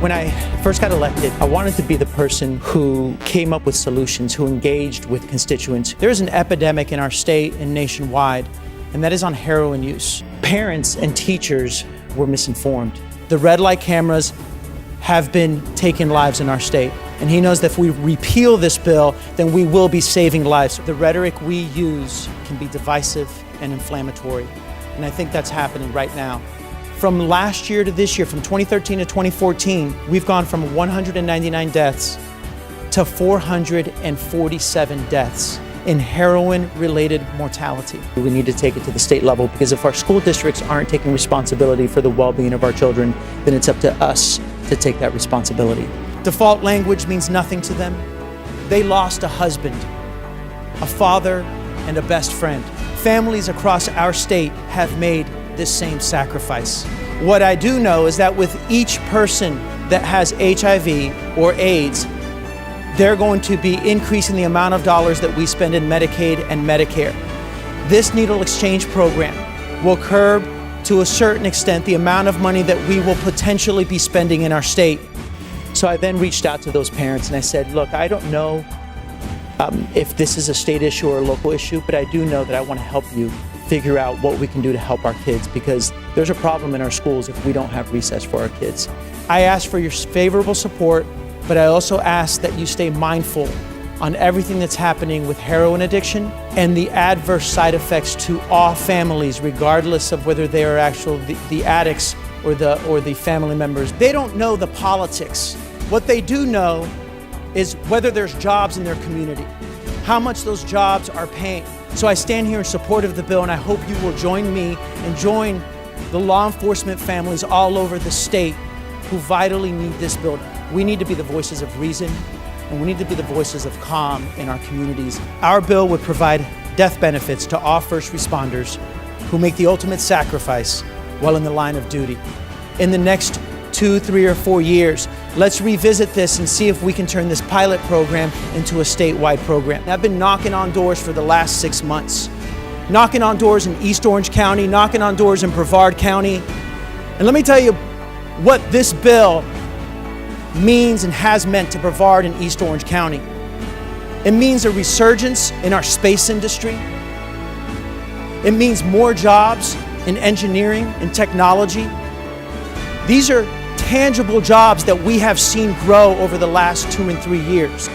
When I first got elected, I wanted to be the person who came up with solutions, who engaged with constituents. There is an epidemic in our state and nationwide, and that is on heroin use. Parents and teachers were misinformed. The red light cameras have been taking lives in our state, and he knows that if we repeal this bill, then we will be saving lives. The rhetoric we use can be divisive and inflammatory, and I think that's happening right now. From last year to this year, from 2013 to 2014, we've gone from 199 deaths to 447 deaths in heroin-related mortality. We need to take it to the state level, because if our school districts aren't taking responsibility for the well-being of our children, then it's up to us to take that responsibility. Default language means nothing to them. They lost a husband, a father, and a best friend. Families across our state have made this same sacrifice. What I do know is that with each person that has HIV or AIDS, they're going to be increasing the amount of dollars that we spend in Medicaid and Medicare. This needle exchange program will curb, to a certain extent, the amount of money that we will potentially be spending in our state. So I then reached out to those parents and I said, look, I don't know if this is a state issue or a local issue, but I do know that I want to help you figure out what we can do to help our kids, because there's a problem in our schools if we don't have recess for our kids. I ask for your favorable support, but I also ask that you stay mindful on everything that's happening with heroin addiction and the adverse side effects to all families, regardless of whether they are the addicts or the family members. They don't know the politics. What they do know is whether there's jobs in their community, how much those jobs are paying. So I stand here in support of the bill, and I hope you will join me and join the law enforcement families all over the state who vitally need this bill. We need to be the voices of reason, and we need to be the voices of calm in our communities. Our bill would provide death benefits to all first responders who make the ultimate sacrifice while in the line of duty. In the next 2, 3, or 4 years, let's revisit this and see if we can turn this pilot program into a statewide program. I've been knocking on doors for the last 6 months. Knocking on doors in East Orange County, knocking on doors in Brevard County. And let me tell you what this bill means and has meant to Brevard and East Orange County. It means a resurgence in our space industry. It means more jobs in engineering and technology. These are tangible jobs that we have seen grow over the last 2 and 3 years.